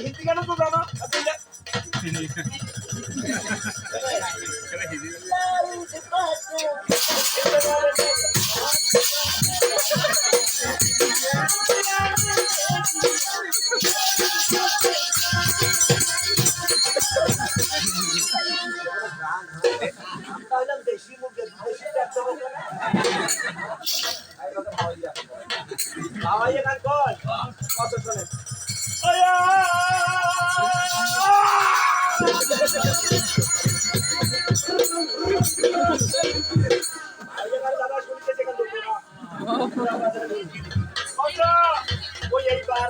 হিন্দি কেন তো জানো দেশি মুখে বাবা গান কর কত শোনে দাদা শুনতে সেখান ওই এইবার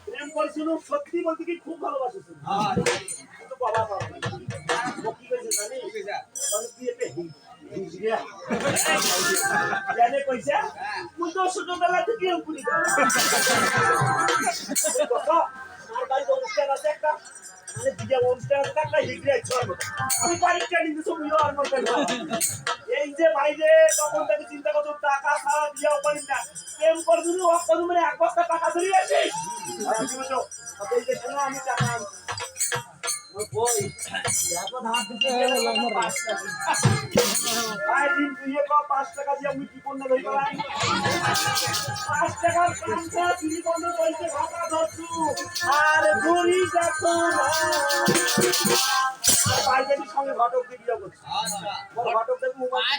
প্রেম করেছিল সত্যি বলতে কি খুব ভালোবাসেছিল বাবা কি কইছে জানি কইছে তুই তো ছোটবেলা থেকে পুরি আর ভাই অনুষ্ঠান আছে একটা মানে বিয়ে অনুষ্ঠান আছে একটা হিগড়ে ছড়াবো আমি পরীক্ষা নিতে সব ইয়ে আর করতে না এই যে বাইরে তখন থেকে চিন্তা করছো টাকা ছাড়া বিয়েও করি না প্রেম করবি ও করবি মানে এক বস্তা টাকা ধরে আসিস আর কি বলছো এই যে শোনো আমি টাকা বই এখন হাত দিতে গেলে আমার 5 টাকা ভাই দিন তুই এ 5 টাকা দিয়ে আমি কি করতে লই পালাই 5 টাকার কামটা তুই বন্ধ কইতে ভাতা ধরছু আর ঘুরি যাতো না ভাই যদি সঙ্গে ঘটক দিয়ে বিয়ে করছিস আচ্ছা ঘটক দেব মোবাইল